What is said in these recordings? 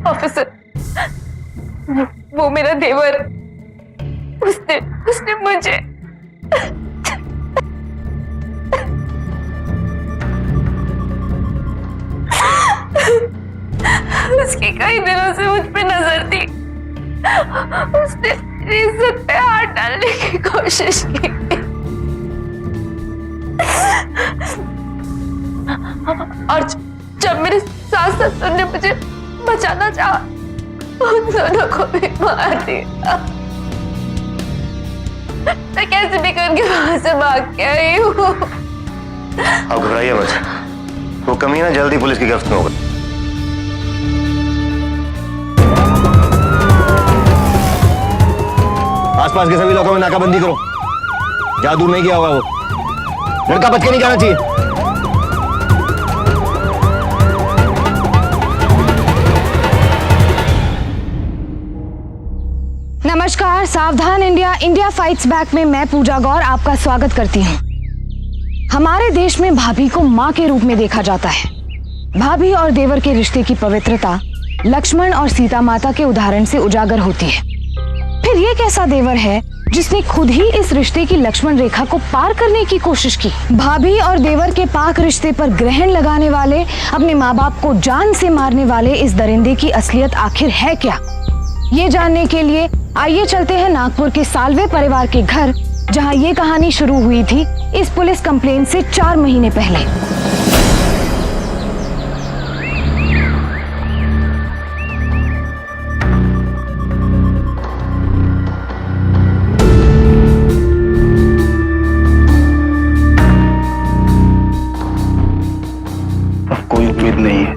Officer, वो मेरा देवर, उसने मुझे उसकी कई दिनों से मुझ पे नजर थी। उसने मेरी इज्जत पे हाथ डालने की कोशिश की और जब मेरे सास ससुर ने मुझे बचाना चाहा, उन दोनों को भी मार दिया। मैं कैसे भी करके वहां से भाग के आई हूँ। आप घबराइए मत, वो कमीना जल्दी पुलिस की गिरफ्त में होगा। आसपास के सभी लोगों में नाकाबंदी करो। ज्यादा दूर नहीं गया होगा वो, लड़का बच के नहीं जाना चाहिए। नमस्कार, सावधान इंडिया, इंडिया फाइट्स बैक में मैं पूजा गौर आपका स्वागत करती हूँ। हमारे देश में भाभी को माँ के रूप में देखा जाता है। भाभी और देवर के रिश्ते की पवित्रता लक्ष्मण और सीता माता के उदाहरण से उजागर होती है। फिर ये कैसा देवर है जिसने खुद ही इस रिश्ते की लक्ष्मण रेखा को पार करने की कोशिश की? भाभी और देवर के पाक रिश्ते पर ग्रहण लगाने वाले, अपने माँ बाप को जान से मारने वाले इस दरिंदे की असलियत आखिर है क्या? ये जानने के लिए आइए चलते हैं नागपुर के सालवे परिवार के घर, जहां ये कहानी शुरू हुई थी इस पुलिस कंप्लेंट से 4 महीने पहले। अब कोई उम्मीद नहीं है,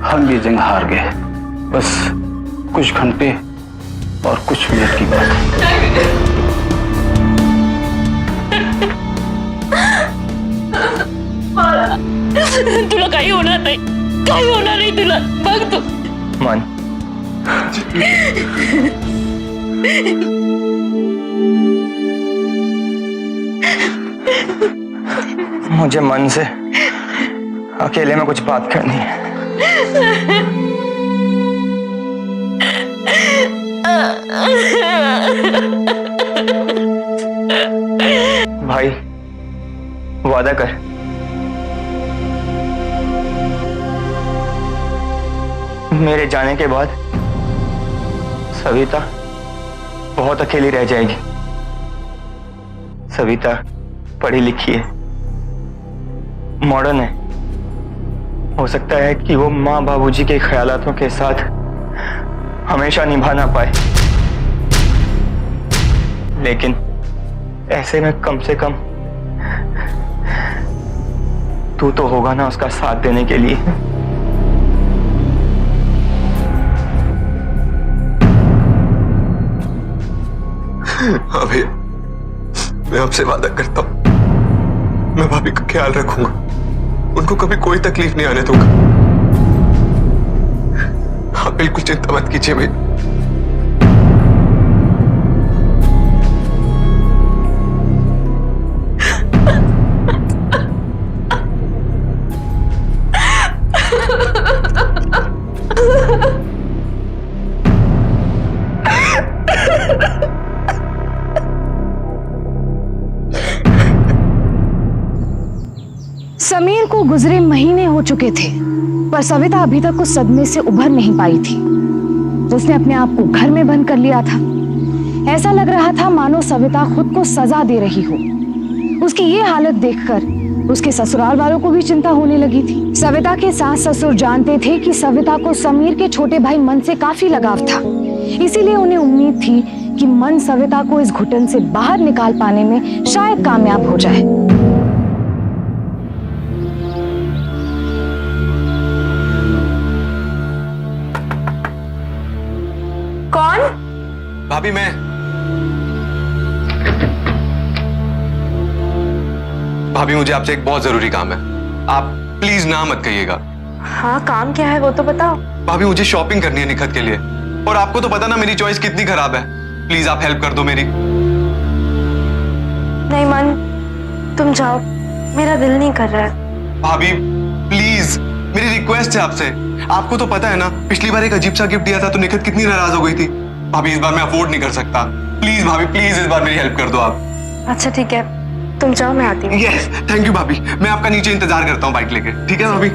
हम ये जंग हार गए। बस कुछ घंटे और कुछ मिनट की बात है। तुला काही होणार नाही तुला, बघ तू मन मुझे मन से अकेले में कुछ बात करनी है। भाई वादा कर, मेरे जाने के बाद सविता बहुत अकेली रह जाएगी। सविता पढ़ी लिखी है, मॉडर्न है। हो सकता है कि वो माँ बाबूजी के ख्यालातों के साथ हमेशा निभा ना पाए, लेकिन ऐसे में कम से कम तू तो होगा ना उसका साथ देने के लिए। हाँ भैया, मैं आपसे वादा करता हूँ, मैं भाभी का ख्याल रखूंगा, उनको कभी कोई तकलीफ नहीं आने दूंगा। आप बिल्कुल चिंता मत कीजिए भैया। समीर को गुजरे महीने हो चुके थे, पर सविता अभी तक उस सदमे से उभर नहीं पाई थी। उसने अपने आप को घर में बंद कर लिया था। ऐसा लग रहा था मानो सविता खुद को सजा दे रही हो। उसकी ये हालत देखकर उसके ससुराल वालों को भी चिंता होने लगी थी। सविता के सास ससुर जानते थे कि सविता को समीर के छोटे भाई मन से काफी लगाव था, इसीलिए उन्हें उम्मीद थी कि मन सविता को इस घुटन से बाहर निकाल पाने में शायद कामयाब हो जाए। कौन? भाभी मैं। भाभी मुझे आपसे एक बहुत जरूरी काम है, आप प्लीज ना मत कहिएगा। हाँ, काम क्या है वो तो बताओ। भाभी मुझे शॉपिंग करनी है निखत के लिए, और आपको तो पता ना मेरी चॉइस कितनी खराब है। प्लीज आप हेल्प कर दो मेरी। नहीं मन, तुम जाओ, मेरा दिल नहीं कर रहा है। भाभी प्लीज, मेरी रिक्वेस्ट है आपसे। आपको तो पता है ना, पिछली बार एक अजीब सा गिफ्ट दिया था तो निखत कितनी नाराज हो गई थी। भाभी इस बार मैं अफोर्ड नहीं कर सकता। प्लीज भाभी, प्लीज इस बार मेरी हेल्प कर दो आप। अच्छा ठीक है, तुम जाओ, मैं आती हूँ। यस, थैंक यू भाभी। मैं आपका नीचे इंतजार करता हूँ बाइक लेके, ठीक है भाभी?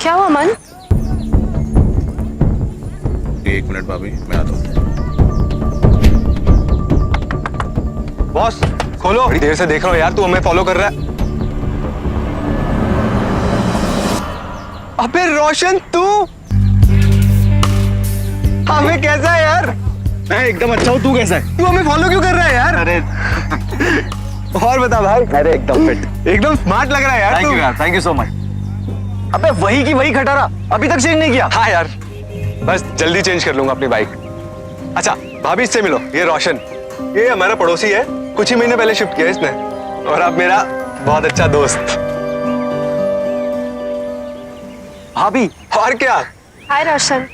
क्या हुआ मन? एक मिनट भाभी, मैं आता हूँ। बॉस खोलो, बड़ी देर से देख रहा हूँ यार, तू हमें फॉलो कर रहा है। अबे रोशन, तू हमें कैसा है यार? मैं एकदम अच्छा हूँ, तू कैसा है? तू हमें फॉलो क्यों कर रहा है यार? अरे और बता भाई। अरे एकदम फिट, एकदम स्मार्ट लग रहा है यार थैंक तू। यू यार, थैंक यू सो मच। अबे वही की वही खटारा अभी तक चेंज नहीं किया। हाँ यार, बस जल्दी चेंज कर लूंगा अपनी बाइक। अच्छा भाभी, इससे मिलो, ये रोशन, ये हमारा पड़ोसी है, कुछ ही महीने पहले शिफ्ट किया इसने, और अब मेरा बहुत अच्छा दोस्त। भाभी। और क्या? हाय रोशन।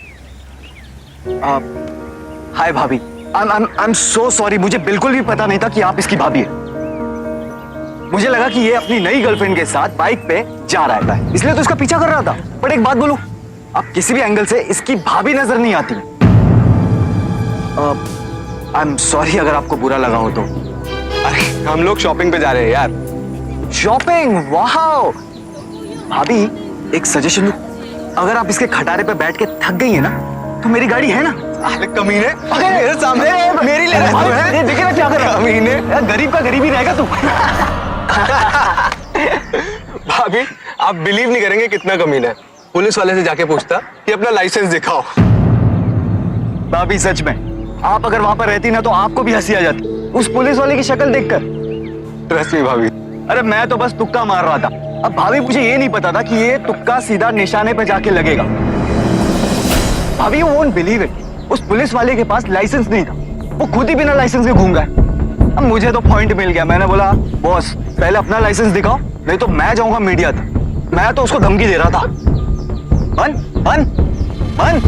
हाय भाभी। आई एम सो सॉरी, मुझे बिल्कुल भी पता नहीं था कि आप इसकी भाभी है। मुझे लगा कि ये अपनी नई गर्लफ्रेंड के साथ बाइक पे जा रहा है, इसलिए तो इसका पीछा कर रहा था। पर एक बात बोलूं, अब किसी भी एंगल से इसकी भाभी नजर नहीं आती। आई एम सॉरी अगर आपको बुरा लगा हो तो। अरे हम लोग शॉपिंग पे जा रहे हैं यार। शॉपिंग? वाह भाभी, एक सजेशन दूं, अगर आप इसके खटारे पे बैठ के थक गई है ना, तो मेरी गाड़ी है ना। अरे कमीने, मेरे सामने मेरी ले रहा है। ये देखे ना क्या कर रहा है। कमीने, यार गरीब का गरीब ही रहेगा तू। भाभी आप बिलीव नहीं करेंगे कितना कमीना है। पुलिस वाले से जाके पूछता कि अपना लाइसेंस दिखाओ। भाभी सच में, आप अगर वहां पर रहती ना तो आपको भी हंसी आ जाती उस पुलिस वाले की शक्ल देखकर। ट्रस्ट मी भाभी। अरे मैं तो बस तुक्का मार रहा था। अब भाभी मुझे ये नहीं पता था कि ये तुक्का सीधा निशाने पे जाके लगेगा। भाभी यू वोंट बिलीव इट, उस पुलिस वाले के पास लाइसेंस नहीं था, वो खुद ही बिना लाइसेंस के घूम गया। अब मुझे तो पॉइंट मिल गया। मैंने बोला बॉस पहले अपना लाइसेंस दिखाओ, नहीं तो मैं जाऊंगा मीडिया तक। मैं तो उसको धमकी दे रहा था। बन बन बन।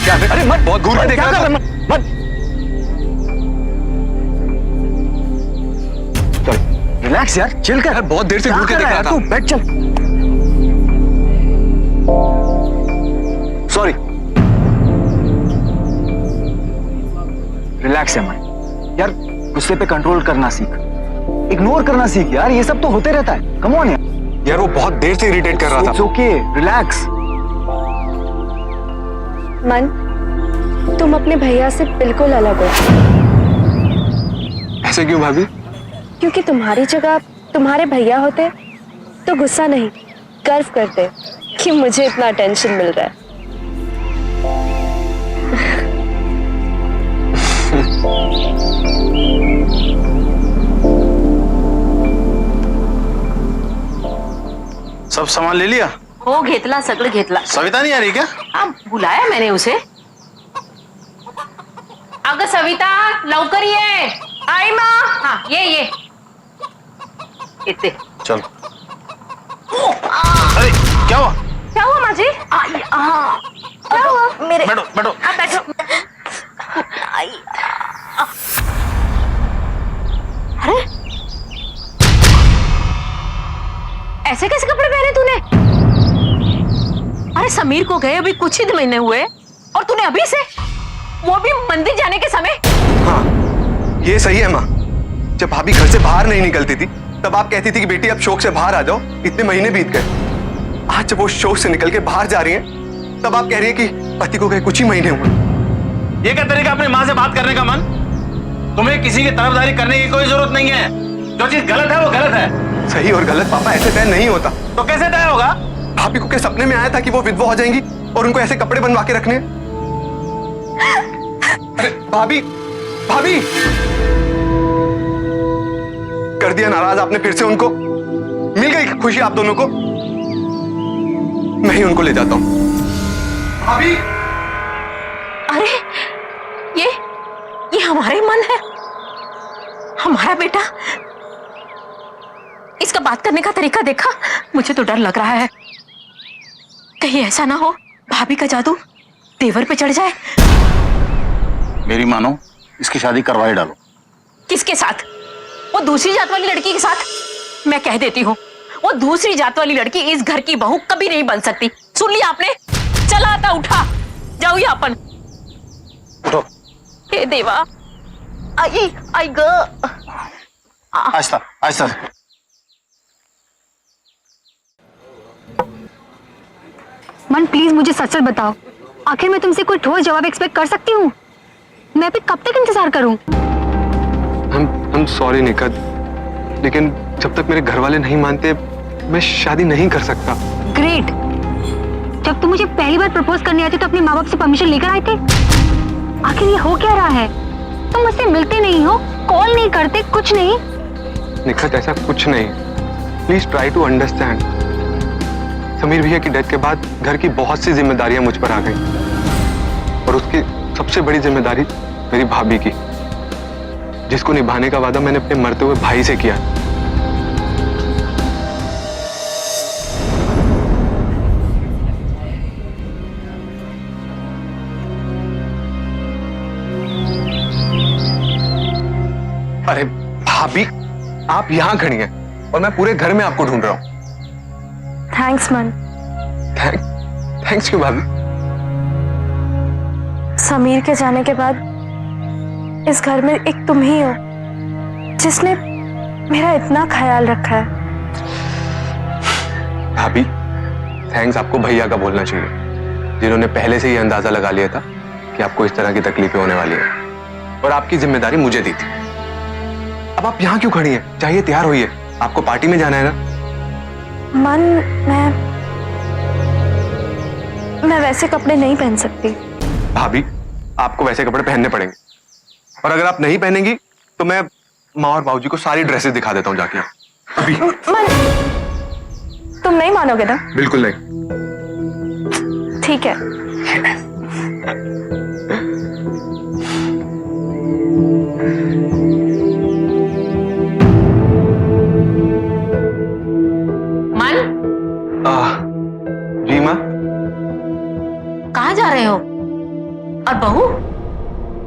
क्या? अरे मत, बहुत घूर के देख रहा था। मत। चल रिलैक्स यार, चिल कर। बहुत देर से घूर के देख रहा था। तू बैठ, चल। सॉरी। रिलैक्स है मन यार, गुस्से पे कंट्रोल करना सीख, इग्नोर करना सीख यार, ये सब तो होते रहता है। कम ऑन यार वो बहुत देर से इरिटेट कर रहा था। It's okay, relax. मन, तुम अपने भैया से बिल्कुल अलग हो। ऐसे क्यों भाभी? क्योंकि तुम्हारी जगह तुम्हारे भैया होते तो गुस्सा नहीं, गर्व करते कि मुझे इतना अटेंशन मिल रहा है। सब सामान ले लिया? हो घेतला, सगळं घेतला। सविता नहीं आ रही क्या? हाँ, बुलाया मैंने उसे। अगं सविता, लवकर ये। आई माँ। हाँ ये येते। चलो। अरे क्या हुआ? क्या हुआ माँ जी? क्या हुआ? मेरे बैठो बैठो। हाँ बैठो। आई। अरे ऐसे कैसे कपड़े पहने तूने? अरे समीर को गए अभी कुछ ही महीने हुए और तूने अभी से, वो भी मंदिर जाने के समय। हाँ ये सही है माँ। जब भाभी घर से बाहर नहीं निकलती थी तब आप कहती थी कि बेटी अब शौक से बाहर आ जाओ, इतने महीने बीत गए। आज जब वो शौक से निकल के बाहर जा रही हैं तब आप कह रही है कि पति को गए कुछ ही महीने हुए। ये क्या तरीका अपनी माँ से बात करने का मन? तुम्हें किसी की तरफदारी करने की कोई जरूरत नहीं है। जो चीज गलत है वो गलत है। सही और गलत पापा ऐसे तय नहीं होता। तो कैसे तय होगा? भाभी को क्या सपने में आया था कि वो विधवा हो जाएंगी और उनको ऐसे कपड़े बनवा के रखने? अरे भाभी, भाभी! कर दिया नाराज आपने फिर से उनको? मिल गई खुशी आप दोनों को? मैं ही उनको ले जाता हूं। भाभी! अरे ये हमारा ही मन है, हमारा बेटा। इसका बात करने का तरीका देखा, मुझे तो डर लग रहा है कहीं ऐसा ना हो भाभी का जादू देवर पे चढ़ जाए। मेरी मानो, इसकी शादी करवाई डालो। किसके साथ? वो दूसरी जात वाली लड़की के साथ। मैं कह देती हूँ, वो दूसरी जात वाली लड़की इस घर की बहू कभी नहीं बन सकती। सुन लिया आपने? चला आता, उठा जाओ ये अपन। उठो। हे देवा, आई ग। आहिस्ता आहिस्ता। मन प्लीज मुझे सच सच बताओ, आखिर मैं तुमसे कोई ठोस जवाब एक्सपेक्ट कर सकती हूँ? मैं अभी कब तक इंतजार करूँ? हम सॉरी निकट, लेकिन जब तक मेरे घर वाले नहीं मानते मैं शादी नहीं कर सकता। ग्रेट। जब तुम मुझे पहली बार प्रपोज करने आए थे तो अपने माँ बाप से परमिशन लेकर आए थे। आखिर ये हो क्या रहा है? तुम मुझसे मिलते नहीं हो, कॉल नहीं करते, कुछ नहीं। निखत, ऐसा कुछ नहीं। Please try to understand. Sameer भैया की डेथ के बाद घर की बहुत सी जिम्मेदारियां मुझ पर आ गई और उसकी सबसे बड़ी जिम्मेदारी मेरी भाभी की, जिसको निभाने का वादा मैंने अपने मरते हुए भाई से किया। अरे भाभी, आप यहां खड़ी हैं और मैं पूरे घर में आपको ढूंढ रहा हूं। थैंक्स मन। थैंक्स क्यों भाभी? समीर के जाने के बाद इस घर में एक तुम ही हो जिसने मेरा इतना ख्याल रखा है। भाभी, थैंक्स आपको भैया का बोलना चाहिए, जिन्होंने पहले से ही अंदाजा लगा लिया था कि आपको इस तरह की तकलीफें होने वाली है और आपकी जिम्मेदारी मुझे दी थी। अब आप यहाँ क्यों खड़ी हैं? चाहिए तैयार होइए, आपको पार्टी में जाना है ना। मन, मैं वैसे कपड़े नहीं पहन सकती। भाभी, आपको वैसे कपड़े पहनने पड़ेंगे और अगर आप नहीं पहनेंगी तो मैं माँ और बाबूजी को सारी ड्रेसेस दिखा देता हूँ जाके। अभी। मन, तुम नहीं मानोगे ना? बिल्कुल नहीं। ठीक है। मन, जी माँ। कहाँ जा रहे हो? और बहू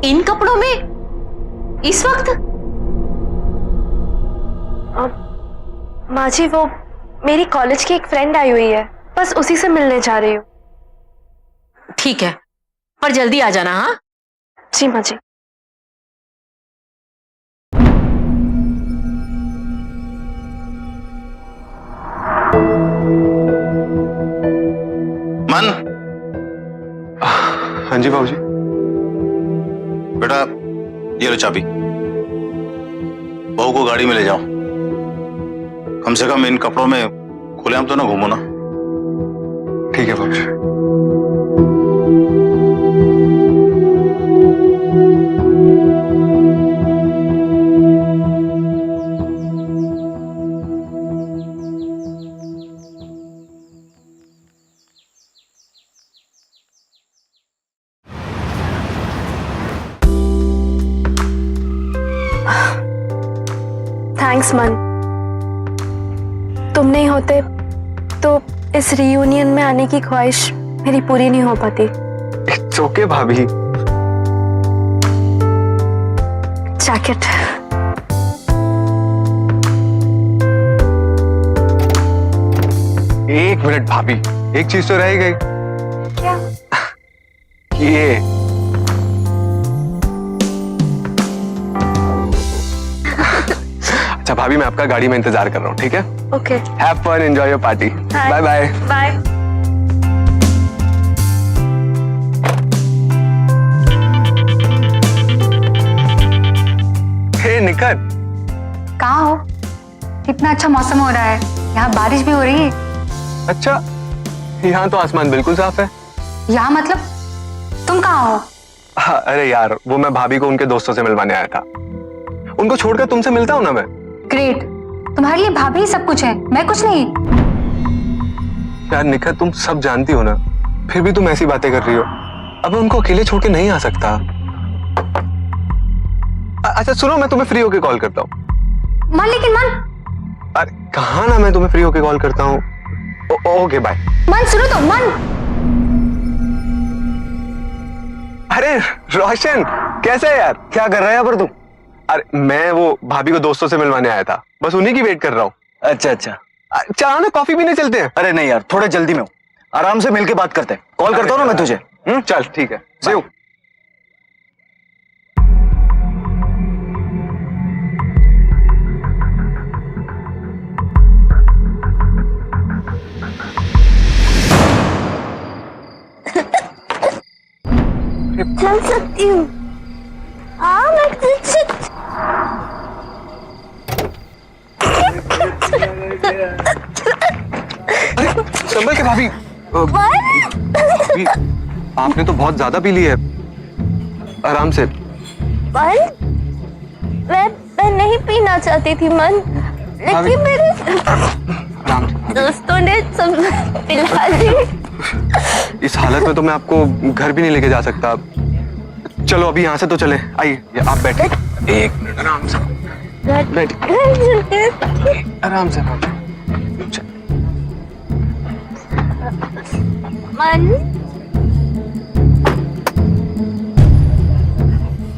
इन कपड़ों में इस वक्त? माँ जी, वो मेरी कॉलेज की एक फ्रेंड आई हुई है, बस उसी से मिलने जा रही हूँ। ठीक है, पर जल्दी आ जाना। हाँ जी माँ जी। मन। हाँ जी बाबूजी। बेटा, ये लो चाबी, बहू को गाड़ी में ले जाओ। कम से कम इन कपड़ों में खुलेआम तो ना घूमो ना। ठीक है बाबूजी। थैंक्स मन। तुम नहीं होते तो इस रियूनियन में आने की ख्वाहिश मेरी पूरी नहीं हो पाती। इट्स ओके भाभी। जैकेट। एक मिनट भाभी, एक चीज तो रह गई। क्या? ये अच्छा भाभी, मैं आपका गाड़ी में इंतजार कर रहा हूँ, ठीक है? Okay. Have fun, enjoy your party. Bye bye. Bye. हे निकट, कहाँ हो? इतना अच्छा मौसम हो रहा है, यहाँ बारिश भी हो रही है। अच्छा यहाँ तो आसमान बिल्कुल साफ है। यहाँ मतलब तुम कहाँ हो? हाँ, अरे यार वो मैं भाभी को उनके दोस्तों से मिलवाने आया था। उनको छोड़कर तुमसे मिलता हूँ ना मैं। ग्रेट, तुम्हारे लिए भाभी ही सब कुछ है, मैं कुछ नहीं। यार निखत, तुम सब जानती हो ना, फिर भी तुम ऐसी बातें कर रही हो। अब मैं उनको अकेले छोड़ के नहीं आ सकता। अच्छा सुनो, मैं तुम्हें फ्री होके कॉल करता हूँ। मन, लेकिन मन। अरे कहा ना, मैं तुम्हें फ्री होके कॉल करता हूँ। Okay bye. मन सुनो तो, मन। अरे रोशन, कैसे है यार? क्या कर रहा है यहाँ पर तू? अरे मैं वो भाभी को दोस्तों से मिलवाने आया था, बस उन्हीं की वेट कर रहा हूँ। अच्छा अच्छा। चाह ना कॉफी पीने चलते हैं? अरे नहीं यार, थोड़े जल्दी में हूँ, आराम से मिलके बात करते हैं। कॉल करता हूँ ना मैं तुझे। चल ठीक है, सी यू। चल सकती हूँ। हाँ मैं संभल के भाभी। भाभी, आपने तो बहुत ज्यादा पी ली है, आराम से। मैं नहीं पीना चाहती थी मन, लेकिन मेरे आराम से। दोस्तों ने सब पिला दी। इस हालत में तो मैं आपको घर भी नहीं लेके जा सकता। चलो अभी यहाँ से तो चले। आइए आप बैठे, एक मिनट आराम से बैठिए, आराम से आराम से। मन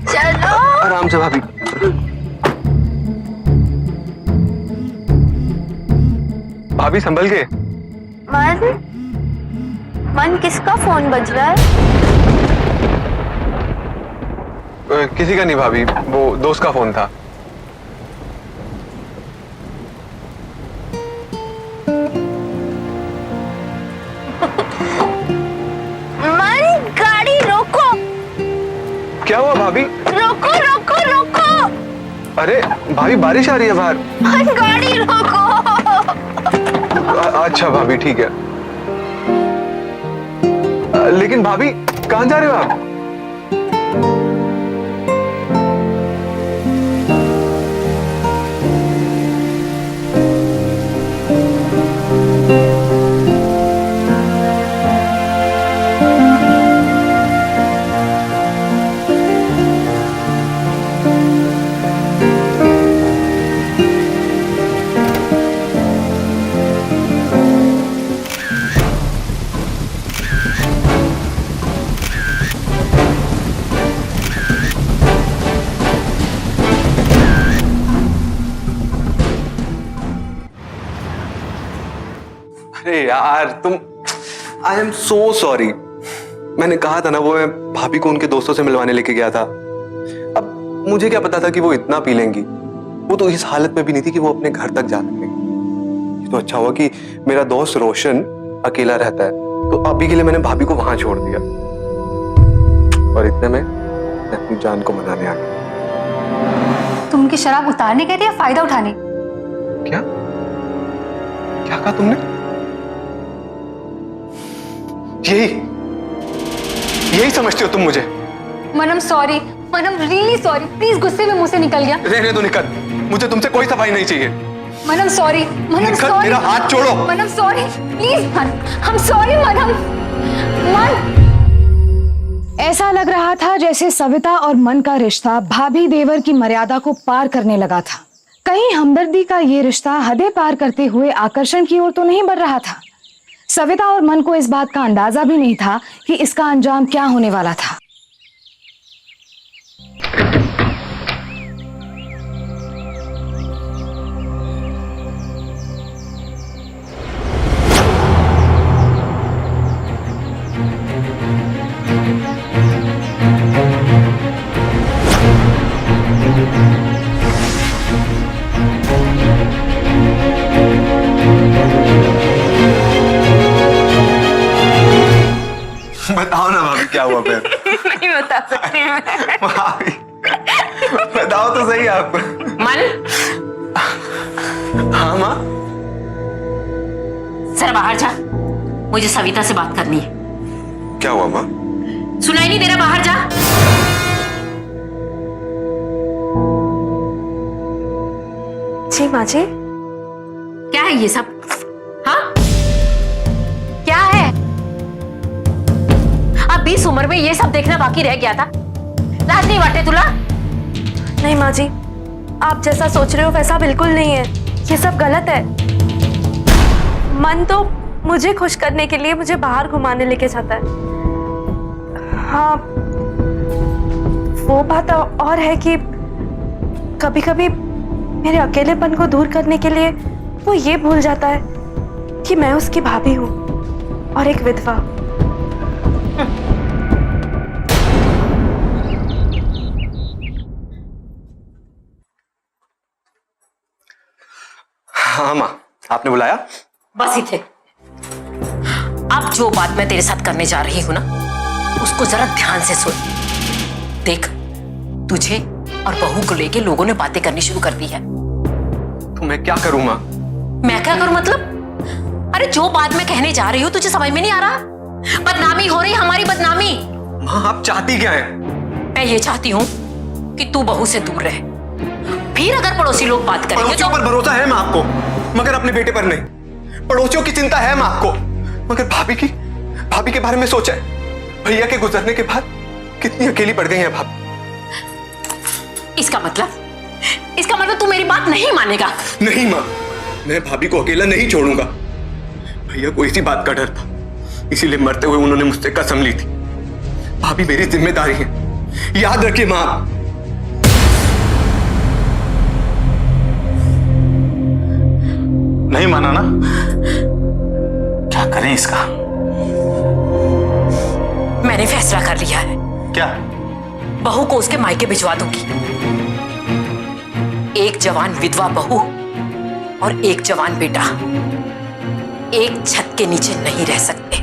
चलो। आराम से भाभी। भाभी संभल के। मन किसका फोन बज रहा है? किसी का नहीं भाभी, वो दोस्त का फोन था। मन गाड़ी रोको। क्या हुआ भाभी? रोको रोको रोको। अरे भाभी बारिश आ रही है बाहर। मन गाड़ी रोको। अच्छा भाभी ठीक है। लेकिन भाभी कहाँ जा रहे हो आप? अरे यार तुम, आई एम सो सॉरी। मैंने कहा था ना, वो मैं भाभी को उनके दोस्तों से मिलवाने लेके गया था। अब मुझे क्या पता था कि वो इतना पी लेंगी। वो तो इस हालत में भी नहीं थी कि वो अपने घर तक जा सके। ये तो अच्छा हुआ कि मेरा दोस्त रोशन अकेला रहता है, तो अभी के लिए मैंने भाभी को वहां छोड़ दिया। और इतने में मैं अपनी जान को मनाने आ गया। तुम उनकी शराब उतारने गए थे या फायदा उठाने? क्या क्या कहा तुमने? यही समझती हो तुम मुझे? मनम सॉरी, मनम रियली सॉरी, प्लीज गुस्से में मुंह से निकल गया। रहने दो निकल, मुझे तुमसे कोई सफाई नहीं चाहिए। मनम सॉरी, मनम निकल, सॉरी। मेरा हाथ छोड़ो। मनम सॉरी, प्लीज मन, हम सॉरी मनम। मन। ऐसा लग रहा था जैसे सविता और मन का रिश्ता भाभी देवर की मर्यादा को पार करने लगा था। कहीं हमदर्दी का ये रिश्ता हदें पार करते हुए आकर्षण की ओर तो नहीं बढ़ रहा था। सविता और मन को इस बात का अंदाजा भी नहीं था कि इसका अंजाम क्या होने वाला था। बताओ ना भाभी क्या हुआ फिर? नहीं बता सकती मैं। भाभी बताओ तो सही आप। मन, हाँ माँ। सर बाहर जा, मुझे सविता से बात करनी है। क्या हुआ माँ? सुनाई नहीं दे रहा? बाहर जा। जी माँ जी। क्या है ये सब? हाँ, क्या है? अब 20 उम्र में ये सब देखना बाकी रह गया था। लाज नहीं वाटे तुला? नहीं माँ जी, आप जैसा सोच रहे हो वैसा बिल्कुल नहीं है। ये सब गलत है। मन तो मुझे खुश करने के लिए मुझे बाहर घुमाने लेके जाता है। हाँ, वो बात और है कि कभी कभी मेरे अकेलेपन को दूर करने के लिए वो ये भूल जाता है कि मैं उसकी भाभी हूँ और एक विधवा। हाँ माँ, आपने बुलाया? बस ही थे। अब जो बात मैं तेरे साथ करने जा रही हूं ना, उसको जरा ध्यान से सुन। देख, तुझे और बहू को लेके लोगों ने बातें करनी शुरू कर दी है। तो मैं क्या करूँ माँ? मैं क्या करूं मतलब? अरे जो बात मैं कहने जा रही हूँ तुझे समझ में नहीं आ रहा? बदनामी हो रही, हमारी बदनामी। माँ आप चाहती क्या है? मैं ये चाहती हूँ कि तू बहू से दूर रहे। फिर अगर पड़ोसी लोग बात करेंगे पड़ोसियों पर भरोसा है माँ आपको, मगर अपने बेटे पर नहीं। पड़ोसियों की चिंता है माँ आपको, मगर भाभी के बारे में सोचा है? भैया के गुजरने के बाद कितनी अकेली पड़ गई है भाभी। इसका मतलब तू मेरी बात नहीं मानेगा? नहीं माँ, मैं भाभी को अकेला नहीं छोड़ूंगा। भैया को इसी बात का डर था, इसीलिए मरते हुए उन्होंने मुझसे कसम ली थी। भाभी मेरी जिम्मेदारी है, याद रखिए माँ। नहीं माना ना? क्या करें इसका? मैंने फैसला कर लिया है। क्या? बहू को उसके मायके भिजवा दूंगी। एक जवान विधवा बहू और एक जवान बेटा एक छत के नीचे नहीं रह सकते।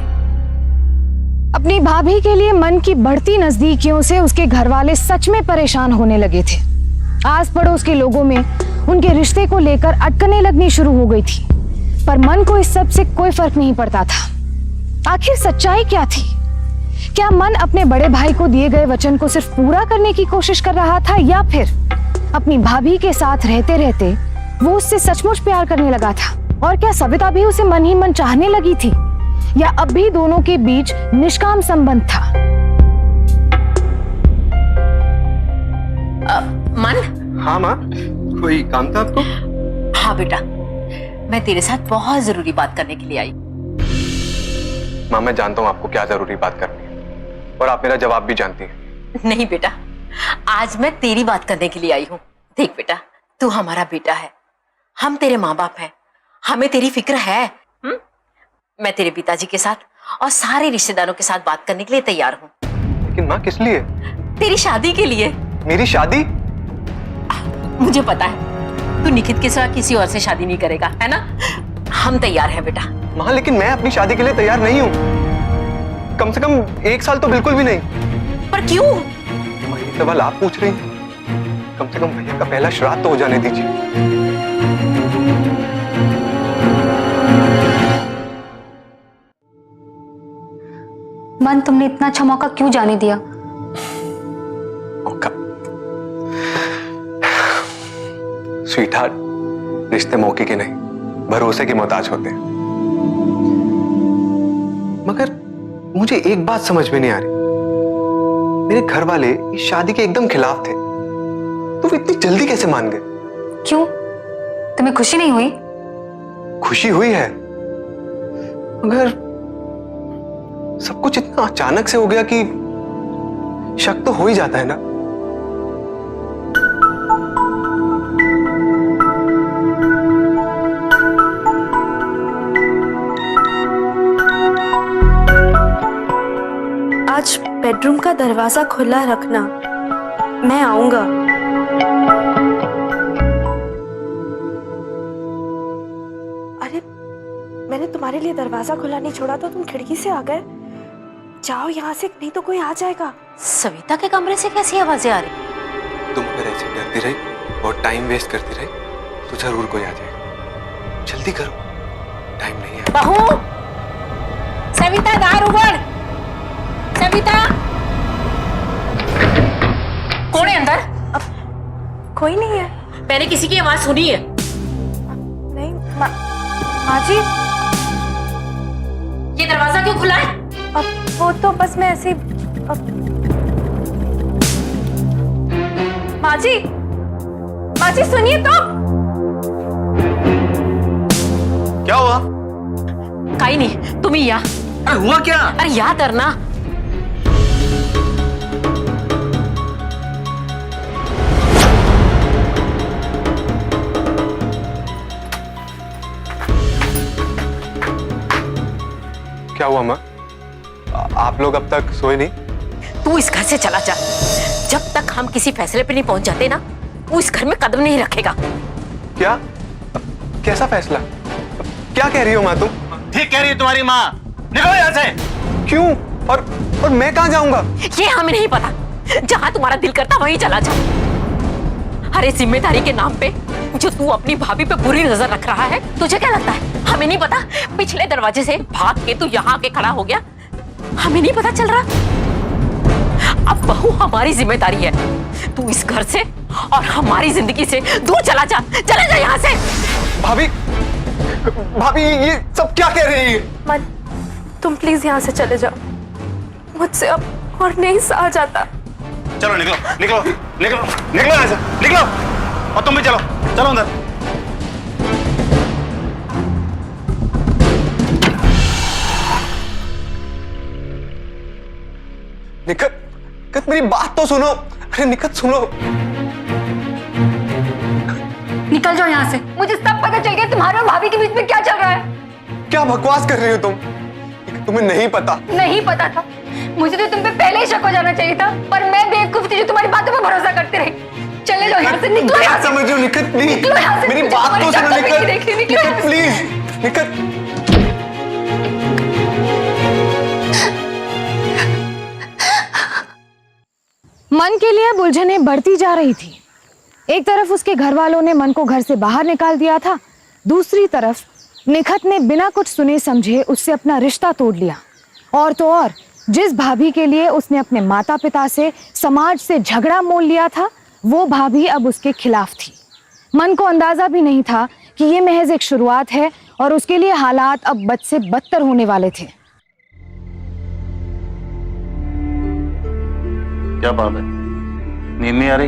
अपनी भाभी के लिए मन की बढ़ती नजदीकियों से उसके घर वाले सच में परेशान होने लगे थे। आस पड़ोस के लोगों में उनके रिश्ते को लेकर अटकनें लगनी शुरू हो गई थी, पर मन को इस सब से कोई फर्क नहीं पड़ता था। आखिर सच्चाई क्या थी? क्या मन अपने बड़े भाई को दिए गए वचन को सिर्फ पूरा करने की कोशिश कर रहा था, या फिर अपनी भाभी के साथ रहते रहते वो उससे सचमुच प्यार करने लगा था? और क्या सविता भी उसे मन ही मन चाहने लगी थी, या अब भी दोनों के बीच निष्काम संबंध था? मन? हाँ माँ, कोई काम था आपको? हाँ बेटा, मैं तेरे साथ बहुत जरूरी बात करने के लिए आई। माँ मैं जानता हूँ आपको क्या जरूरी बात करनी है, और आप मेरा जवाब भी जानती हैं। नहीं बेटा, आज मैं तेरी बात करने के लिए आई हूँ। देख बेटा, तू हमारा बेटा है, हम तेरे माँ बाप हैं, हमें तेरी फिक्र है। मैं तेरे पिताजी के साथ और सारे रिश्तेदारों के साथ बात करने के लिए तैयार हूँ। लेकिन माँ किस लिए? तेरी शादी के लिए। मेरी शादी? मुझे पता है तू निखित के सिवा किसी और से शादी नहीं करेगा, है ना? हम तैयार हैं बेटा। माँ लेकिन मैं अपनी शादी के लिए तैयार नहीं हूँ, कम से कम 1 साल तो बिल्कुल भी नहीं। पर क्यों? माँ ये सवाल आप पूछ रही हैं, कम से कम भैया का पहला श्राद्ध तो हो जाने दीजिए। मन, तुमने इतना अच्छा मौका क्यों जाने दिया? मौका? स्वीटहार्ट, रिश्ते मौके के नहीं भरोसे के मोहताज होते हैं। मगर मुझे एक बात समझ में नहीं आ रही, मेरे घर वाले इस शादी के एकदम खिलाफ थे, तो वो इतनी जल्दी कैसे मान गए? क्यों? तुम्हें खुशी नहीं हुई? खुशी हुई है, मगर सब कुछ इतना अचानक से हो गया कि शक तो हो ही जाता है ना। आज बेडरूम का दरवाजा खुला रखना, मैं आऊंगा। अरे मैंने तुम्हारे लिए दरवाजा खुला नहीं छोड़ा तो तुम खिड़की से आ गए। जाओ यहाँ से, नहीं तो कोई आ जाएगा। सविता के कमरे से कैसी आवाजें आ रही? तुम अगर ऐसे डरती रही और टाइम वेस्ट करती रही तो जरूर कोई आ जाएगा। जल्दी करो, टाइम नहीं है। बहू, सविता दार उगड़। सविता, कौन है अंदर? कोई नहीं है। मैंने किसी की आवाज सुनी है। नहीं माँ जी, ये दरवाजा क्यों खुला है? अब वो तो बस मैं ऐसे माँ जी सुनिए तो। क्या हुआ? कहीं नहीं, तुम ही यहाँ। अरे हुआ क्या? अरे यहाँ करना। क्या हुआ माँ? आप लोग अब तक सोए नहीं? तू इस घर से चला जा। जब तक हम किसी फैसले पे नहीं पहुंच जाते ना, तू इस घर में कदम नहीं रखेगा। क्या? कैसा फैसला? क्या कह रही हो माँ तुम? ठीक कह रही है तुम्हारी माँ। निकलो यहाँ से। क्यों? और मैं कहाँ जाऊंगा? ये हमें नहीं पता। जहां तुम्हारा दिल करता वहीं चला जा। अरे जिम्मेदारी के नाम पे जो तू अपनी भाभी पे बुरी नजर रख रहा है, तुझे क्या लगता है हमें नहीं पता? पिछले दरवाजे से भाग के तू यहाँ आके खड़ा हो गया, हमें नहीं पता चल रहा? अब बहू हमारी जिम्मेदारी है। तू इस घर से और हमारी जिंदगी से दूर चला जा। चला जा यहाँ से। भाभी, भाभी ये सब क्या कह रही है? मन, तुम प्लीज यहाँ से चले जाओ। मुझसे अब और नहीं सहा जाता। चलो निकलो निकलो निकलो निकलो यहाँ से, निकलो। और तुम भी चलो, चलो अंदर। निकट, निकट मेरी बात तो सुनो। अरे निकट सुनो। निकल जाओ यहाँ से। मुझे सब पता चल गया तुम्हारे और भाभी के बीच में क्या चल रहा है। क्या बकवास कर रही हो तुम? तुम्हें नहीं पता? नहीं पता था। मुझे तो तुम पे पहले ही शक हो जाना चाहिए था, पर मैं बेवकूफ थी जो तुम्हारी बातों पर भरोसा करती रही। चले जाओ यहाँ से, निकलो यहाँ से। समझ रही हो निकट? प्लीज निकलो यहाँ से। मेरी मुझे बात तुम्हारी तो सुनो शक्ल भी नहीं निकट। देखनी, निकलो यहाँ निकट से। प्लीज, निकट। मन के लिए उलझनें बढ़ती जा रही थी। एक तरफ उसके घर वालों ने मन को घर से बाहर निकाल दिया था, दूसरी तरफ निखत ने बिना कुछ सुने समझे उससे अपना रिश्ता तोड़ लिया। और तो और जिस भाभी के लिए उसने अपने माता पिता से, समाज से झगड़ा मोल लिया था, वो भाभी अब उसके खिलाफ थी। मन को अंदाजा भी नहीं था कि ये महज एक शुरुआत है और उसके लिए हालात अब बद से बदतर होने वाले थे। क्या बात है? नींद नहीं आ रही?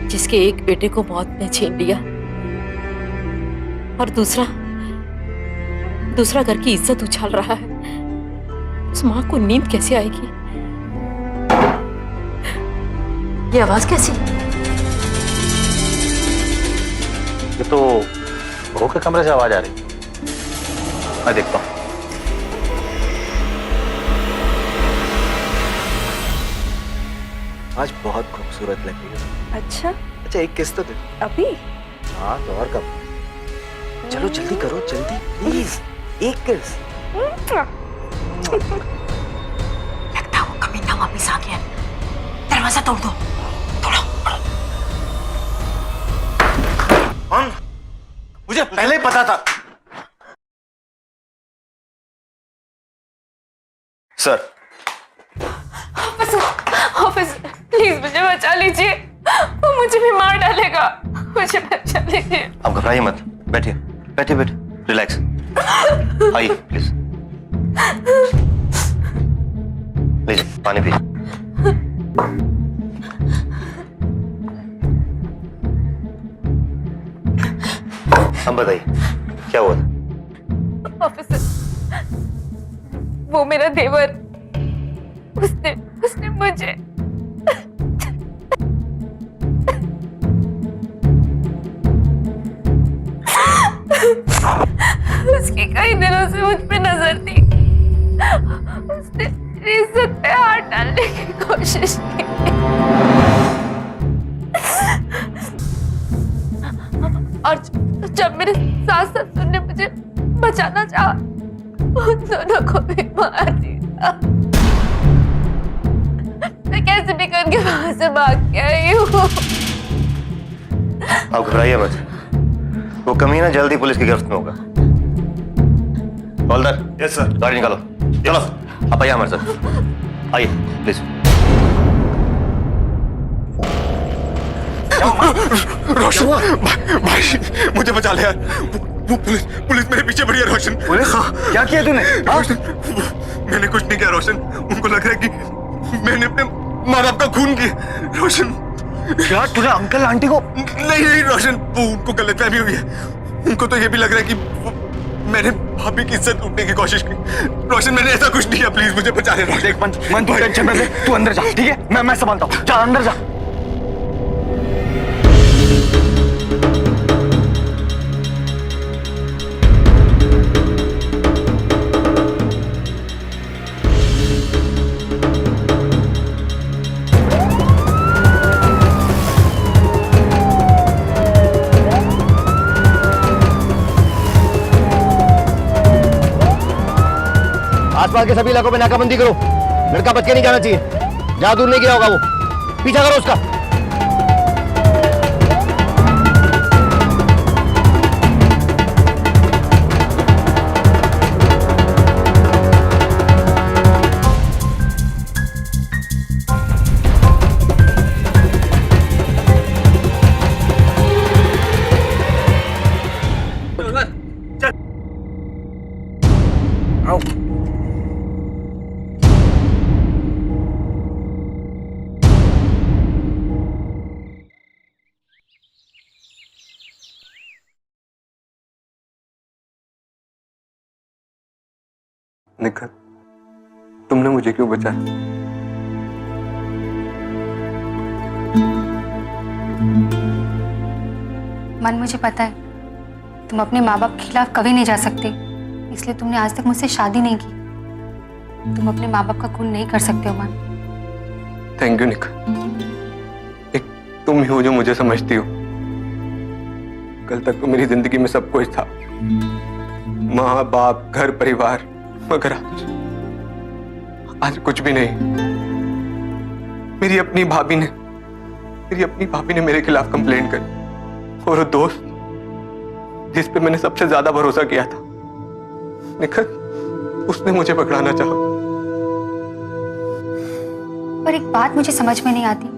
जिसके एक बेटे को मौत ने छीन लिया और दूसरा घर की इज्जत उछाल रहा है, उस माँ को नींद कैसे आएगी? ये आवाज कैसी? ये तो बहू के कमरे से आवाज आ रही। मैं देखता हूँ। आज बहुत खूबसूरत लग रही है। अच्छा एक किस तो दे। अभी? हाँ तो और कब? चलो जल्दी करो, जल्दी प्लीज, एक किस। लगता है वो कमीना वापिस आ गया। दरवाजा तोड़ दो। तोड़ो। मुझे पहले ही पता था। सर, ऑफिसर प्लीज मुझे बचा लीजिए, वो मुझे भी मार डालेगा। मुझे बचा लीजिए। आप घबराइए मत, बैठिए बैठिए बैठिए, रिलैक्स। आइए प्लीज, लीजिए पानी पीजिए। अब बताइए क्या हुआ था? ऑफिसर, वो मेरा देवर, उसने मुझे उसकी कई दिनों से मुझ पे नजर थी। उसने मेरी इज्जत पे हाथ डालने की कोशिश की और जब मेरे सास ससुर ने मुझे बचाना चाहा, उन दोनों को भी मार दिया। मैं कैसे भी करके वहां से भाग के आई हूँ। आप घबराइए मत, वो कमीना जल्दी पुलिस की गिरफ्त में होगा। हवलदार, यस सर। गाड़ी निकालो। चलो आप आइए हमारे साथ, आइए प्लीज। रोशन भाई मुझे बचा ले यार। वो पुलिस मेरे पीछे पड़ी है रोशन। पुलिस? क्या किया तूने? रोशन, मैंने कुछ नहीं किया रोशन। उनको लग रहा है कि मैंने अपने माँ बाप का खून किया। रोशन क्या तूने अंकल आंटी को? नहीं रोशन, वो उनको गलतफहमी हुई है। उनको तो ये भी लग रहा है कि मैंने भाभी की इज्जत लूटने की कोशिश की। रोशन मैंने ऐसा कुछ नहीं किया, प्लीज मुझे बचा ले रोशन। देख मन तू टेंशन मत ले, तू अंदर जा, ठीक है? मैं संभालता हूँ। जा अंदर जा। आसपास के सभी इलाकों में नाकाबंदी करो। लड़का बच के नहीं जाना चाहिए। जहां दूर नहीं गया होगा वो, पीछा करो उसका। निखिल, तुमने मुझे क्यों बचाया? मन, मुझे पता है तुम अपने माँ बाप के खिलाफ कभी नहीं जा सकते, इसलिए तुमने आज तक मुझसे शादी नहीं की। तुम अपने माँ बाप का खून नहीं कर सकते हो मन। थैंक यू निखिल, एक तुम ही हो जो मुझे समझती हो। कल तक तो मेरी जिंदगी में सब कुछ था, माँ बाप घर परिवार, मगर आज कुछ भी नहीं। मेरी अपनी भाभी ने मेरे खिलाफ कंप्लेंट करी, और वो दोस्त जिस पे मैंने सबसे ज्यादा भरोसा किया था निखिल, उसने मुझे पकड़ाना चाहा। पर एक बात मुझे समझ में नहीं आती,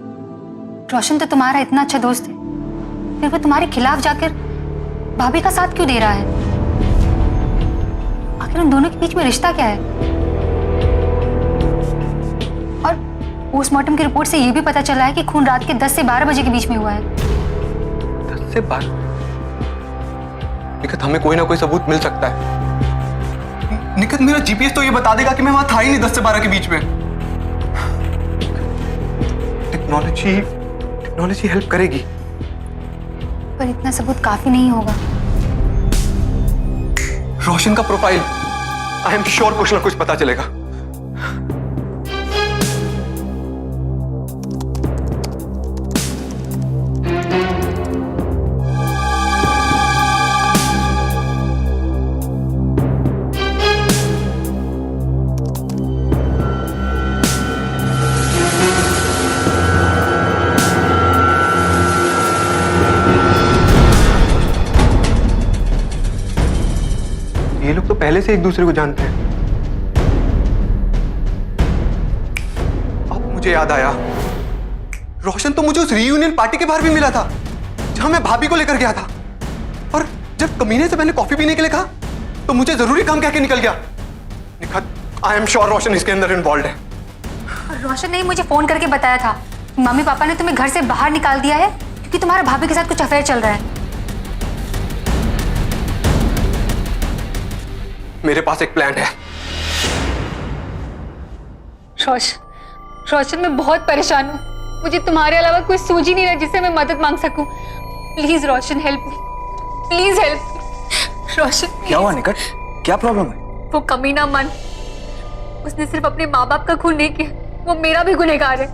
रोशन तो तुम्हारा इतना अच्छा दोस्त है, फिर वो तुम्हारे खिलाफ जाकर भाभी का साथ क्यों दे रहा है? आखिर उन दोनों के बीच में रिश्ता क्या है? और पोस्टमार्टम की रिपोर्ट से यह भी पता चला है कि खून रात के 10 से 12 बजे के बीच में हुआ है। 10 से 12? निखिल, हमें कोई ना कोई सबूत मिल सकता है। निखिल, मेरा जीपीएस तो ये बता देगा कि मैं वहां था ही नहीं 10 से 12 के बीच में। टेक्नोलॉजी हेल्प करेगी, पर इतना सबूत काफी नहीं होगा। रोशन का प्रोफाइल, आई एम श्योर कुछ ना कुछ पता चलेगा। ये लोग तो पहले से एक दूसरे को जानते हैं। अब मुझे याद आया, रोशन तो मुझे उस रीयूनियन पार्टी के बाहर भी मिला था, जहां मैं भाभी को लेकर गया था। और जब कमीने से मैंने कॉफी पीने के लिए कहा, तो मुझे जरूरी काम कह के निकल गया। निखत, आई एम श्योर रोशन इसके अंदर इन्वॉल्व है। रोशन ने मुझे फोन करके बताया था, मम्मी पापा ने तुम्हें घर से बाहर निकाल दिया है क्योंकि तुम्हारा भाभी के साथ कुछ अफेयर चल रहा है। मेरे पास एक प्लान है। रोशन, मैं बहुत परेशान हूँ। मुझे तुम्हारे अलावा कोई सूझ ही नहीं रहा जिससे मैं मदद मांग सकूं। Please Roshan, help me, please help me. Roshan, क्या हुआ निकट? क्या प्रॉब्लम है? वो कमीना मन, उसने सिर्फ अपने माँ बाप का खून नहीं किया, वो मेरा भी गुनहगार है।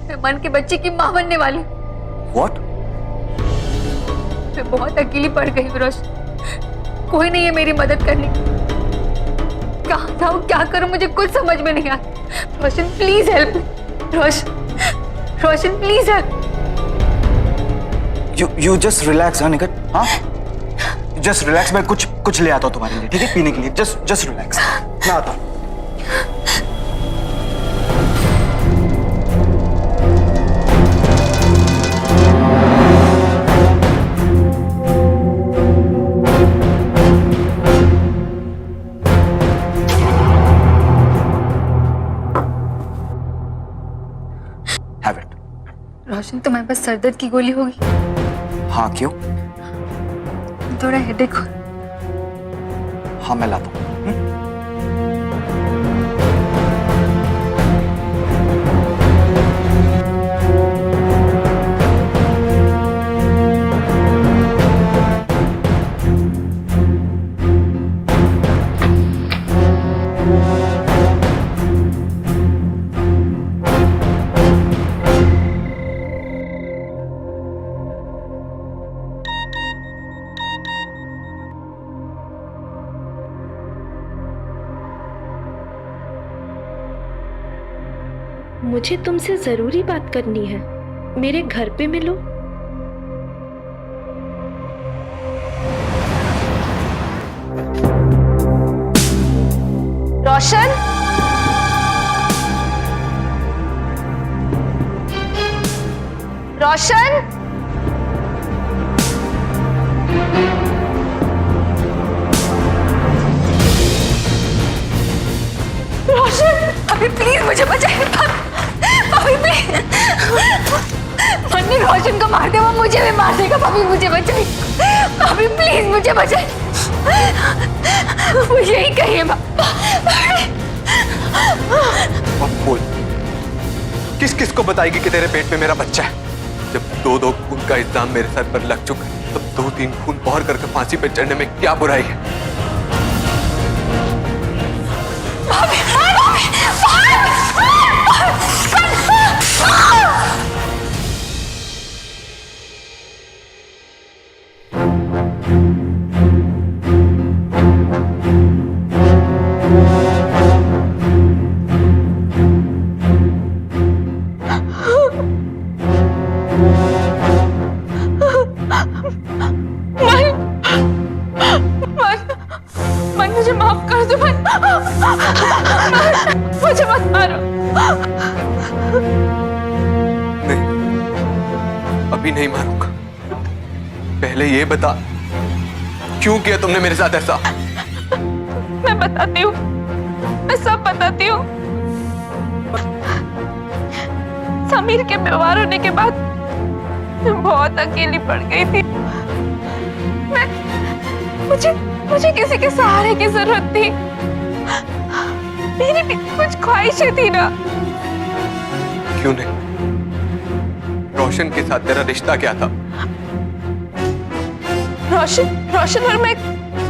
मैं मन के बच्चे की माँ बनने वाली। What? मैं बहुत अकेली पड़ गई हूँ रोशन, कोई नहीं है मेरी मदद करने की। कहाँ जाऊँ, क्या करूँ, मुझे कुछ समझ में नहीं आता। Roshan please help me. Roshan please help. You just relax, हाँ निकट? हाँ? जस्ट रिलैक्स, मैं कुछ ले आता हूँ तुम्हारे लिए, ठीक है, पीने के लिए। जस्ट रिलैक्स, मैं आता हूँ। Have it. रोशन, तुम्हारे पास सर दर्द की गोली होगी? हाँ, क्यों? थोड़ा हेडेक हो। हाँ, मैं लाता हूँ। मुझे तुमसे जरूरी बात करनी है, मेरे घर पे मिलो। रोशन, रोशन, अभी प्लीज मुझे बचाइए। भाभी प्लीज, मन्नी रोशन को मार दे, वो मुझे भी मार देगा। भाभी मुझे बचाइए, भाभी प्लीज मुझे बचाइए। वो यही कहिए। अब बोल, किस किस को बताएगी कि तेरे पेट में मेरा बच्चा है? जब दो खून का इल्जाम मेरे सर पर लग चुका है, तब 2-3 खून और करके फांसी पे चढ़ने में क्या बुराई है? मन मुझे माफ कर दो। मुझे मत मारो। नहीं, अभी नहीं मारूंगा। पहले ये बता, क्यों किया तुमने मेरे साथ ऐसा? मैं बताती हूँ, मैं सब बताती हूँ। समीर के बीमार होने के बाद मैं बहुत अकेली पड़ गई थी। मुझे किसी के सहारे की जरूरत थी। मेरी भी कुछ ख्वाहिशें थी ना। क्यों नहीं? रोशन के साथ तेरा रिश्ता क्या था? रोशन और मैं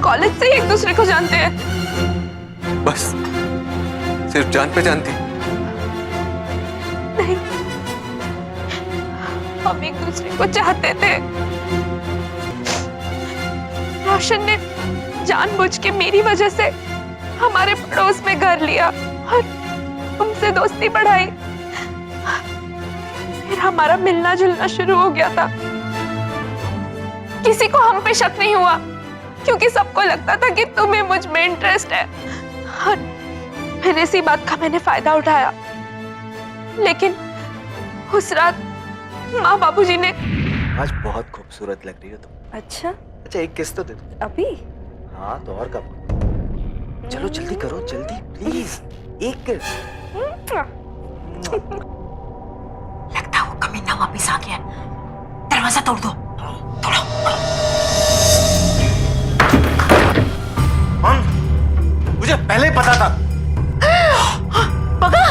कॉलेज से ही एक दूसरे को जानते हैं। बस सिर्फ जान पहचान थी? नहीं, हम एक दूसरे को चाहते थे। रोशन ने जानबूझ के मेरी वजह से हमारे पड़ोस में घर लिया और उनसे दोस्ती बढ़ाई। फिर हमारा मिलना जुलना शुरू हो गया था। किसी को हम पे शक नहीं हुआ, क्योंकि सबको लगता था कि तुम्हें मुझ में इंटरेस्ट है। और फिर इसी बात का मैंने फायदा उठाया। लेकिन उस रात माँ बाबूजी ने। आज बहुत खूबसूरत लग रही हो तुम। अच्छा, एक किस तो दे दो। अभी? हाँ, तो और कब? चलो जल्दी करो, जल्दी प्लीज, एक किस। लगता है वो कमीना वापिस आ गया। दरवाजा तोड़ दो। तोड़ो। मुझे पहले ही पता था। बगा,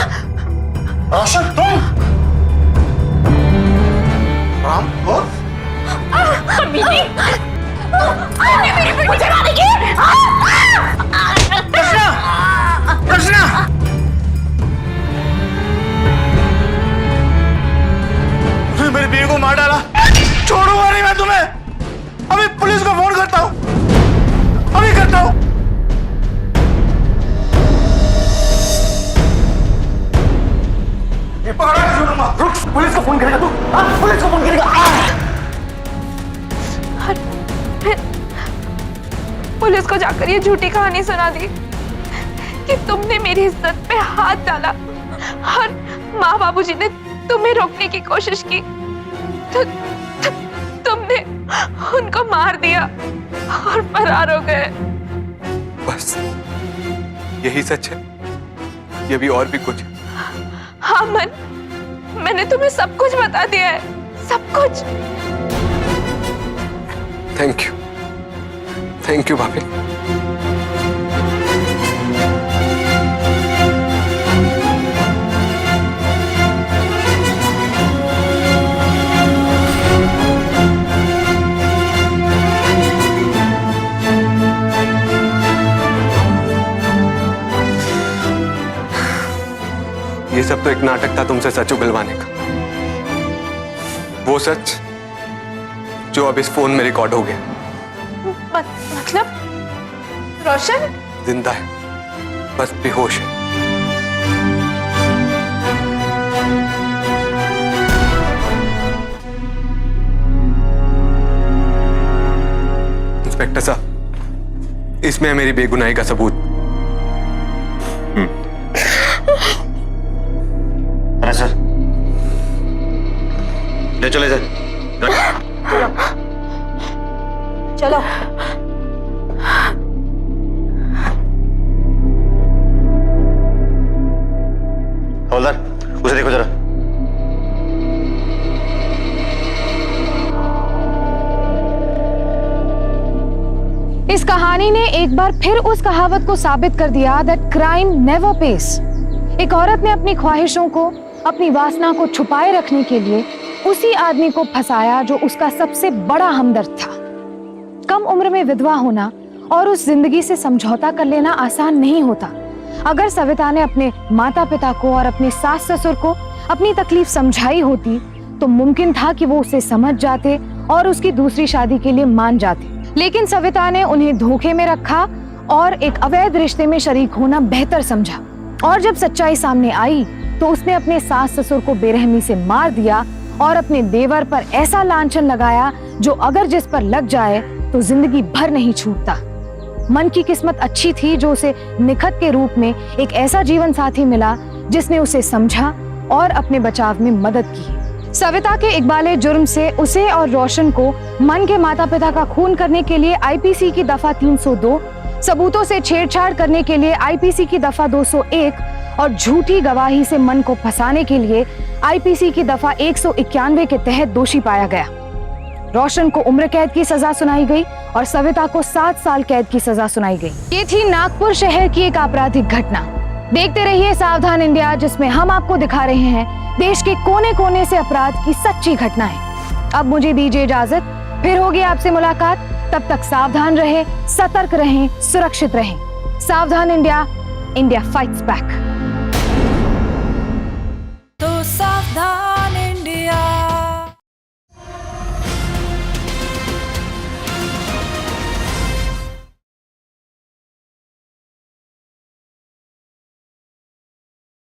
रोशन, तुम राम को कमीनी, आपने मेरी बेटी जगा दी। कृष्णा, तुमने मेरी बीवी को मार डाला। छोड़ूंगा नहीं मैं तुम्हें। अभी पुलिस को फोन करता हूँ, अभी करता हूँ। ये पकड़ा के छोड़ूंगा। रुक, पुलिस को फोन करेगा तू? पुलिस को फोन करेगा? पुलिस को जाकर ये झूठी कहानी सुना दी कि तुमने मेरी इज्जत पे हाथ डाला और माँ बाबूजी ने तुम्हें रोकने की कोशिश की तो तुमने उनको मार दिया और फरार हो गए। बस यही सच है, ये भी और भी कुछ है? हाँ मन, मैंने तुम्हें सब कुछ बता दिया है, सब कुछ। थैंक यू भाभी। ये सब तो एक नाटक था तुमसे सच उगलवाने का, वो सच जो अब इस फोन में रिकॉर्ड हो गया। मतलब रोशन जिंदा है, बस बेहोश है। इंस्पेक्टर साहब, इसमें है मेरी बेगुनाही का सबूत। अरे सर, ले चले सर। चलो हवलदार, उसे देखो जरा। इस कहानी ने एक बार फिर उस कहावत को साबित कर दिया दैट क्राइम नेवर पेस। एक औरत ने अपनी ख्वाहिशों को, अपनी वासना को छुपाए रखने के लिए उसी आदमी को फंसाया जो उसका सबसे बड़ा हमदर्द था। कम उम्र में विधवा होना और उस जिंदगी से समझौता कर लेना आसान नहीं होता। अगर सविता ने अपने माता पिता को और अपने सास ससुर को अपनी तकलीफ समझाई होती तो मुमकिन था कि वो उसे समझ जाते और उसकी दूसरी शादी के लिए मान जाते। लेकिन सविता ने उन्हें धोखे में रखा और एक अवैध रिश्ते में शरीक होना बेहतर समझा। और जब सच्चाई सामने आई तो उसने अपने सास ससुर को बेरहमी से मार दिया और अपने देवर पर ऐसा लांछन लगाया जो अगर जिस पर लग जाए तो जिंदगी भर नहीं छूटता। मन की किस्मत अच्छी थी जो उसे निखत के रूप में एक ऐसा जीवन साथी मिला जिसने उसे समझा और अपने बचाव में मदद की। सविता के इकबाले जुर्म से उसे और रोशन को मन के माता पिता का खून करने के लिए आईपीसी की दफा 302, सबूतों से छेड़छाड़ करने के लिए आईपीसी की दफा 201 और झूठी गवाही से मन को फंसाने के लिए आईपीसी की दफा 191 के तहत दोषी पाया गया। रोशन को उम्र कैद की सजा सुनाई गई और सविता को 7 साल कैद की सजा सुनाई गई। ये थी नागपुर शहर की एक आपराधिक घटना। देखते रहिए सावधान इंडिया, जिसमें हम आपको दिखा रहे हैं देश के कोने कोने से अपराध की सच्ची घटनाएं। अब मुझे दीजिए इजाजत, फिर होगी आपसे मुलाकात। तब तक सावधान रहें, सतर्क रहें, सुरक्षित रहें। सावधान इंडिया, इंडिया फाइट्स बैक। तो